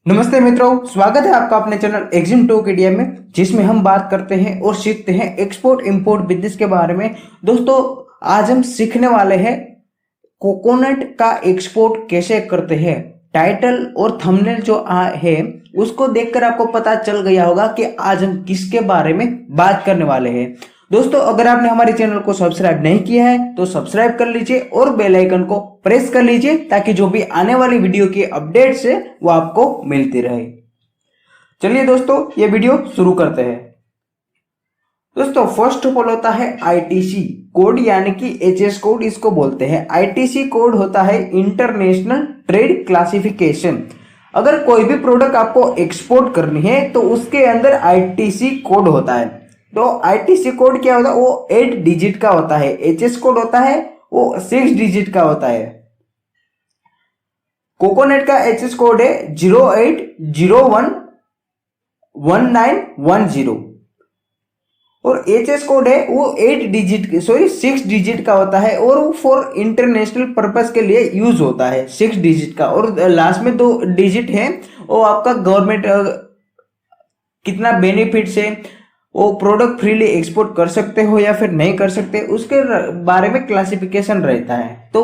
नमस्ते मित्रों, स्वागत है आपका अपने चैनल एक्जिम टॉक इंडिया में, जिसमें हम बात करते हैं और सीखते हैं एक्सपोर्ट इंपोर्ट बिजनेस के बारे में। दोस्तों, आज हम सीखने वाले हैं कोकोनट का एक्सपोर्ट कैसे करते हैं। टाइटल और थंबनेल जो है उसको देखकर आपको पता चल गया होगा कि आज हम किसके बारे में बात करने वाले हैं। दोस्तों, अगर आपने हमारे चैनल को सब्सक्राइब नहीं किया है तो सब्सक्राइब कर लीजिए और बेल आइकन को प्रेस कर लीजिए ताकि जो भी आने वाली वीडियो की अपडेट्स है वो आपको मिलती रहे। चलिए दोस्तों, ये वीडियो शुरू करते हैं। दोस्तों, फर्स्ट ऑफ ऑल होता है आईटीसी कोड, यानी कि एचएस कोड इसको बोलते हैं। आईटीसी कोड होता है इंटरनेशनल ट्रेड क्लासिफिकेशन। अगर कोई भी प्रोडक्ट आपको एक्सपोर्ट करनी है तो उसके अंदर आईटीसी कोड होता है। तो आईटीसी कोड क्या होता है? वो 8 डिजिट का होता है। एचएस कोड होता है वो 6 डिजिट का होता है। कोकोनट का एचएस कोड है 08011910 और एचएस कोड है वो 6 डिजिट का होता है और वो फॉर इंटरनेशनल पर्पस के लिए यूज होता है 6 डिजिट का। और लास्ट में 2 डिजिट है वो आपका गवर्नमेंट कितना बेनिफिट्स है, वो प्रोडक्ट फ्रीली एक्सपोर्ट कर सकते हो या फिर नहीं कर सकते, उसके बारे में क्लासिफिकेशन रहता है। तो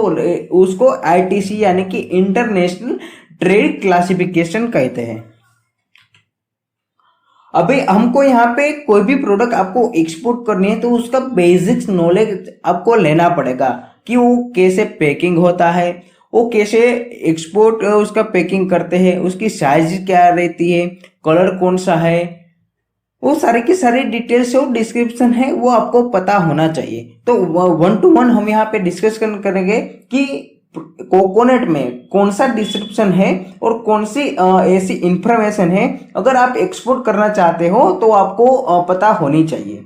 उसको आईटीसी यानी कि इंटरनेशनल ट्रेड क्लासिफिकेशन कहते हैं। अभी हमको यहाँ पे कोई भी प्रोडक्ट आपको एक्सपोर्ट करनी है तो उसका बेसिक्स नॉलेज आपको लेना पड़ेगा कि वो कैसे पैकिंग होता है, वो कैसे एक्सपोर्ट उसका पैकिंग करते हैं, उसकी साइज क्या रहती है, कलर कौन सा है, वो सारी की सारी डिटेल्स और डिस्क्रिप्शन है वो आपको पता होना चाहिए। तो 1 to 1 हम यहाँ पे डिस्कशन करेंगे कि कोकोनट में कौन सा डिस्क्रिप्शन है और कौन सी ऐसी इंफॉर्मेशन है अगर आप एक्सपोर्ट करना चाहते हो तो आपको पता होनी चाहिए।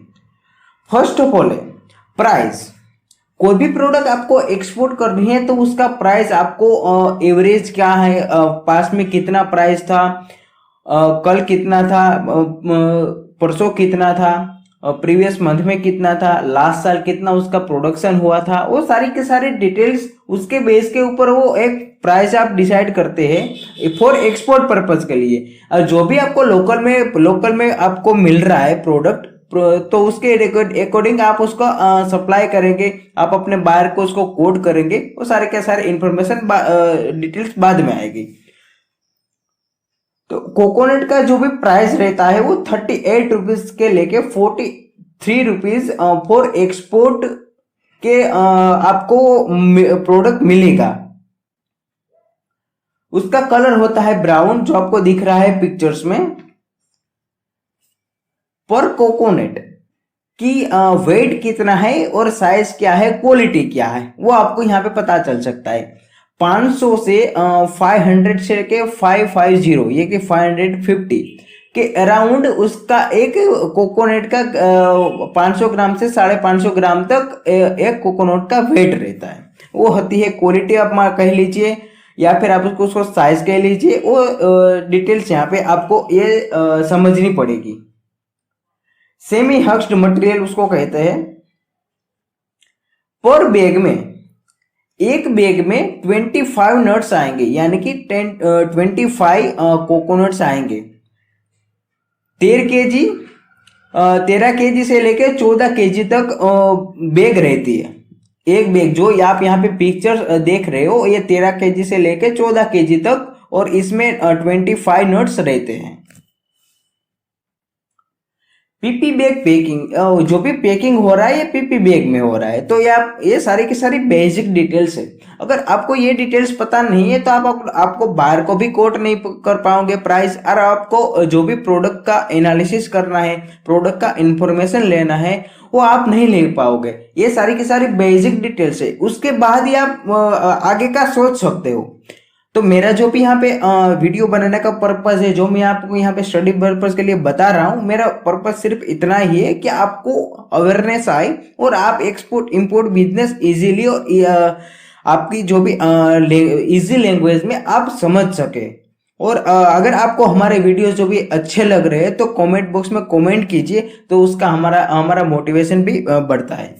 फर्स्ट ऑफ ऑल है प्राइस। कोई भी प्रोडक्ट आपको एक्सपोर्ट करनी है तो उसका प्राइस आपको एवरेज क्या है, पास में कितना प्राइस था, कल कितना था, परसों कितना था, प्रीवियस मंथ में कितना था, लास्ट साल कितना उसका प्रोडक्शन हुआ था, वो सारी के सारी डिटेल्स उसके बेस के ऊपर वो एक प्राइस आप डिसाइड करते हैं फॉर एक्सपोर्ट पर्पस के लिए। और जो भी आपको लोकल में आपको मिल रहा है प्रोडक्ट तो उसके अकॉर्डिंग आप उसको सप्लाई करेंगे, आप अपने बायर को उसको कोड करेंगे, वो सारे के सारे इंफॉर्मेशन डिटेल्स बाद में आएगी। तो कोकोनट का जो भी प्राइस रहता है वो 38 रुपीज के लेके 43 रुपीज फॉर एक्सपोर्ट के आपको प्रोडक्ट मिलेगा। उसका कलर होता है ब्राउन, जो आपको दिख रहा है पिक्चर्स में। पर कोकोनट की वेट कितना है और साइज क्या है, क्वालिटी क्या है, वो आपको यहाँ पे पता चल सकता है। 500 से 500 से के 550 ये कि 550 के अराउंड उसका एक कोकोनट का 500 ग्राम से 550 ग्राम तक एक कोकोनट का वेट रहता है। वो होती है क्वालिटी, आप कह लीजिए या फिर आप उसको साइज कह लीजिए। वो डिटेल्स यहाँ पे आपको ये समझनी पड़ेगी। सेमी हक्स्ड मटेरियल उसको कहते हैं। पर बैग में एक बैग में 25 नट्स आएंगे, यानी कि 25 कोकोनट्स आएंगे। 13 केजी से लेकर 14 केजी तक बैग रहती है। एक बैग जो आप यहाँ पे पिक्चर देख रहे हो ये 13 केजी से लेकर 14 केजी तक, और इसमें 25 नट्स रहते हैं। पीपी बैग पैकिंग, जो भी पैकिंग हो रहा है ये पीपी बैग में हो रहा है। तो ये सारी की सारी बेसिक डिटेल्स है। अगर आपको ये डिटेल्स पता नहीं है तो आपको बाहर को भी कोट नहीं कर पाओगे प्राइस, और आपको जो भी प्रोडक्ट का एनालिसिस करना है, प्रोडक्ट का इंफॉर्मेशन लेना है, वो आप नहीं ले पाओगे। ये सारी की सारी बेसिक डिटेल्स है, उसके बाद ही आप आगे का सोच सकते हो। तो मेरा जो भी यहाँ पे वीडियो बनाने का पर्पस है, जो मैं आपको यहाँ पे स्टडी पर्पस के लिए बता रहा हूँ, मेरा पर्पस सिर्फ इतना ही है कि आपको अवेयरनेस आए और आप एक्सपोर्ट इंपोर्ट बिजनेस इजीली और आपकी जो भी इजी लैंग्वेज में आप समझ सके। और अगर आपको हमारे वीडियोस जो भी अच्छे लग रहे हैं तो कमेंट बॉक्स में कमेंट कीजिए, तो उसका हमारा मोटिवेशन भी बढ़ता है।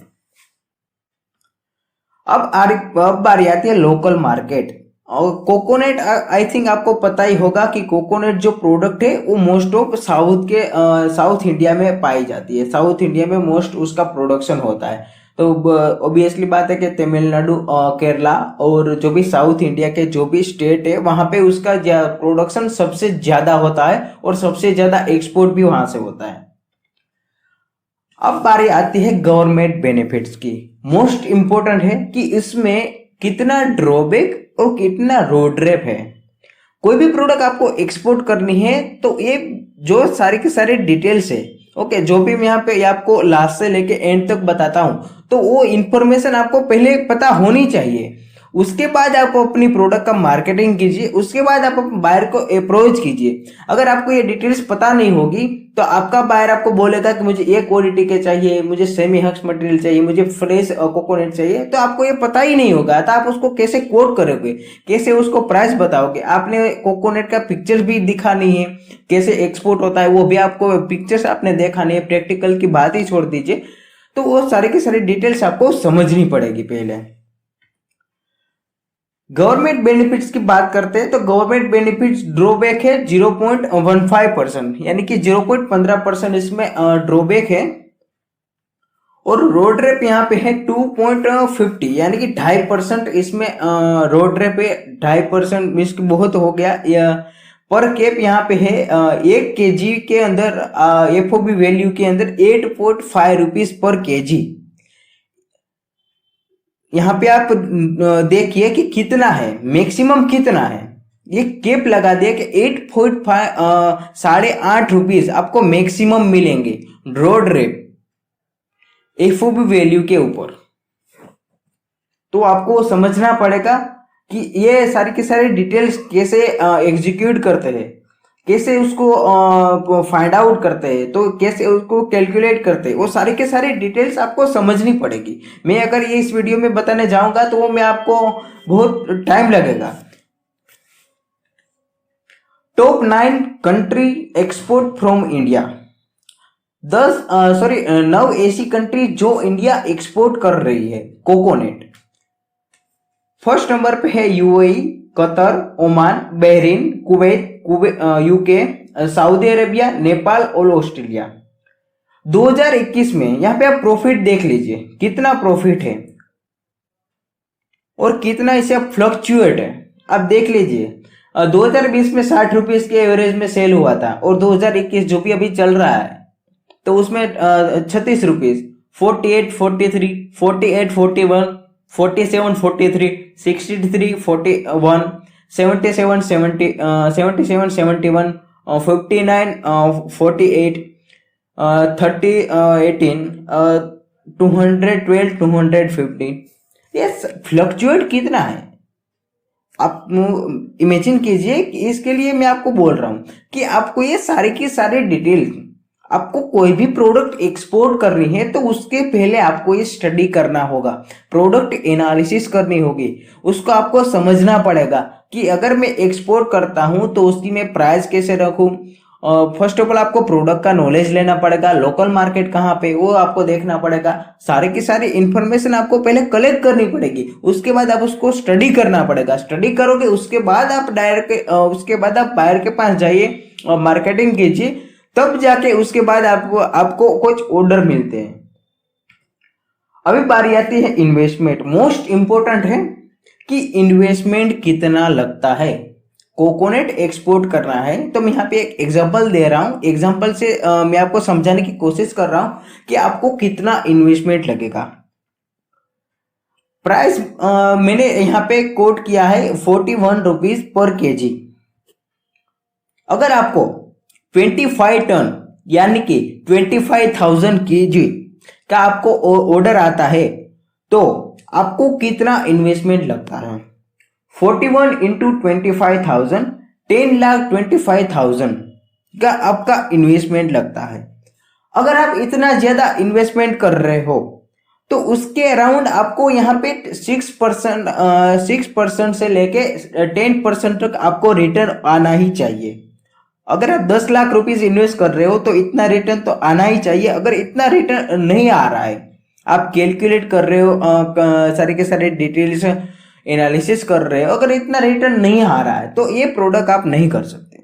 अब बारी आती है लोकल मार्केट। और कोकोनट आई थिंक आपको पता ही होगा कि कोकोनट जो प्रोडक्ट है वो मोस्ट ऑफ साउथ इंडिया में पाई जाती है। साउथ इंडिया में मोस्ट उसका प्रोडक्शन होता है। तो ऑब्वियसली बात है कि तमिलनाडु, केरला और जो भी साउथ इंडिया के जो भी स्टेट है वहां पे उसका प्रोडक्शन सबसे ज्यादा होता है और सबसे ज्यादा एक्सपोर्ट भी वहां से होता है। अब बारी आती है गवर्नमेंट बेनिफिट्स की। मोस्ट इंपॉर्टेंट है कि इसमें कितना ड्रॉबैक और कितना रोड रैप है। कोई भी प्रोडक्ट आपको एक्सपोर्ट करनी है तो ये जो सारी की सारी डिटेल्स है, ओके, जो भी मैं यहाँ पे आपको लास्ट से लेके एंड तक बताता हूँ तो वो इन्फॉर्मेशन आपको पहले पता होनी चाहिए। उसके बाद आप अपनी प्रोडक्ट का मार्केटिंग कीजिए, उसके बाद आप बायर को अप्रोच कीजिए। अगर आपको ये डिटेल्स पता नहीं होगी तो आपका बायर आपको बोलेगा कि मुझे ये क्वालिटी के चाहिए, मुझे सेमी हक्स मटेरियल चाहिए, मुझे फ्रेश कोकोनट चाहिए, तो आपको ये पता ही नहीं होगा तो आप उसको कैसे कोट करोगे, कैसे उसको प्राइस बताओगे। आपने कोकोनट का पिक्चर भी दिखानी है, कैसे एक्सपोर्ट होता है वो भी आपको पिक्चर्स आपने देखा नहीं है, प्रैक्टिकल की बात ही छोड़ दीजिए। तो वो सारी की सारी डिटेल्स आपको समझनी पड़ेगी पहले। गवर्नमेंट बेनिफिट्स की बात करते हैं तो गवर्नमेंट बेनिफिट्स ड्रॉबैक है 0.15%, यानी कि 0.15% इसमें ड्रॉबैक है। और रोड रेप यहाँ पे है 2.50, यानी कि 2.5% इसमें रोड रेप है। 2.5% मीन्स बहुत हो गया। पर केप यहाँ पे है 1 kg के अंदर FOB वैल्यू के अंदर 8.5 रुपीज पर kg। यहाँ पे आप देखिए कि कितना है, मैक्सिमम कितना है। ये केप लगा दिया कि 8.5 ₹8.5 आपको मैक्सिमम मिलेंगे रोड रेप FOB वैल्यू के ऊपर। तो आपको समझना पड़ेगा कि ये सारी की सारी डिटेल्स कैसे एग्जीक्यूट करते हैं, कैसे उसको फाइंड आउट करते हैं, तो कैसे उसको कैलकुलेट करते हैं, वो सारी के सारी डिटेल्स आपको समझनी पड़ेगी। मैं अगर ये इस वीडियो में बताने जाऊंगा तो वो मैं आपको बहुत टाइम लगेगा। Top 9 country export from India. 9 ऐसी कंट्री जो इंडिया एक्सपोर्ट कर रही है कोकोनट। फर्स्ट नंबर पे है UAE, Qatar, Oman, Bahrain, Kuwait, UK, Saudi Arabia, Nepal और ऑस्ट्रेलिया। 2021 में यहाँ पे आप प्रॉफिट देख लीजिए कितना प्रॉफिट है और कितना इसे आप फ्लक्चुएट है, आप देख लीजिए। 2020 में 60 रुपीज के एवरेज में सेल हुआ था और 2021 जो भी अभी चल रहा है तो उसमें 36 रुपीज, 48, 43, 48, 41, 47, 43, 63, 41, 77, 70, 77, 71, 59, 48, 30, 18, 212, 215। ये फ्लक्चुएट कितना है आप इमेजिन कीजिए कि इसके लिए मैं आपको बोल रहा हूं कि आपको ये सारी की सारी डिटेल, आपको कोई भी प्रोडक्ट एक्सपोर्ट करनी है तो उसके पहले आपको ये स्टडी करना होगा, प्रोडक्ट एनालिसिस करनी होगी, उसको आपको समझना पड़ेगा कि अगर मैं एक्सपोर्ट करता हूं तो उसकी मैं प्राइस कैसे रखूं। फर्स्ट ऑफ ऑल आपको प्रोडक्ट का नॉलेज लेना पड़ेगा, लोकल मार्केट कहाँ पे वो आपको देखना पड़ेगा, सारी की सारी इंफॉर्मेशन आपको पहले कलेक्ट करनी पड़ेगी, उसके बाद आप उसको स्टडी करना पड़ेगा। स्टडी करोगे उसके बाद आप उसके बाद आप बायर के पास जाइए और मार्केटिंग कीजिए, तब जाके उसके बाद आपको कुछ ऑर्डर मिलते हैं। अभी बारी आती है इन्वेस्टमेंट। मोस्ट इंपॉर्टेंट है कि इन्वेस्टमेंट कितना लगता है। कोकोनट एक्सपोर्ट करना है तो मैं यहाँ पे एक एग्जांपल दे रहा हूँ, एग्जांपल से मैं आपको समझाने की कोशिश कर रहा हूँ कि आपको कितना इन्वेस्टमेंट लगेगा। प्राइस मैंने यहाँ पे कोट किया है 41 रुपीज पर kg। अगर आपको 25 टन यानी कि 25,000 kg का आपको ऑर्डर आता है तो आपको कितना इन्वेस्टमेंट लगता है। 41 इंटू 25,000, 10,25,000 का आपका इन्वेस्टमेंट लगता है। अगर आप इतना ज्यादा इन्वेस्टमेंट कर रहे हो तो उसके अराउंड आपको यहाँ पे 6% से लेके 10% तक आपको रिटर्न आना ही चाहिए। अगर आप 10 लाख रुपीज इन्वेस्ट कर रहे हो तो इतना रिटर्न तो आना ही चाहिए। अगर इतना रिटर्न नहीं आ रहा है, आप कैलकुलेट कर रहे हो सारे के सारे डिटेल्स एनालिसिस कर रहे हो, अगर इतना रिटर्न नहीं आ रहा है तो ये प्रोडक्ट आप नहीं कर सकते,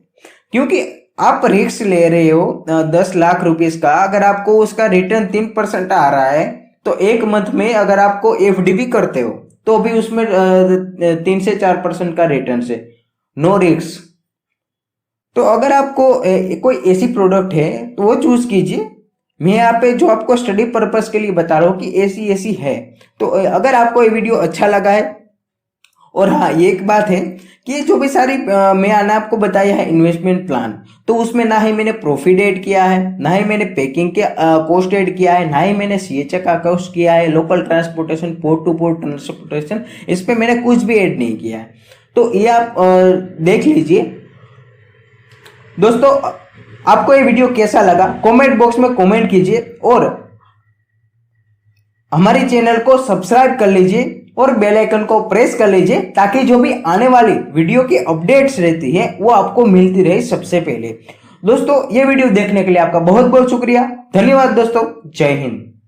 क्योंकि आप रिस्क ले रहे हो 10 लाख रुपीस का। अगर आपको उसका रिटर्न 3% आ रहा है तो एक मंथ में अगर आपको एफडी भी करते हो तो भी उसमें 3 से 4% का रिटर्न से नो रिस्क। तो अगर आपको कोई ऐसी प्रोडक्ट है तो वो चूज कीजिए। मैं यहाँ पे जो आपको स्टडी पर्पस के लिए बता रहा हूँ कि ऐसी ऐसी है। तो अगर आपको ये वीडियो अच्छा लगा है, और हाँ ये एक बात है कि जो भी सारी मैंने आपको बताया है इन्वेस्टमेंट प्लान, तो उसमें ना ही मैंने प्रॉफिट ऐड किया है, ना ही मैंने पैकिंग के कॉस्ट ऐड किया है, ना ही मैंने सीएचए का कॉस्ट किया है, local transportation, port two port transportation, इस पे मैंने कुछ भी ऐड नहीं किया है। तो ये आप देख लीजिए। दोस्तों आपको ये वीडियो कैसा लगा कमेंट बॉक्स में कमेंट कीजिए, और हमारे चैनल को सब्सक्राइब कर लीजिए और बेल आइकन को प्रेस कर लीजिए, ताकि जो भी आने वाली वीडियो की अपडेट्स रहती है वो आपको मिलती रहे सबसे पहले। दोस्तों ये वीडियो देखने के लिए आपका बहुत बहुत शुक्रिया, धन्यवाद दोस्तों, जय हिंद।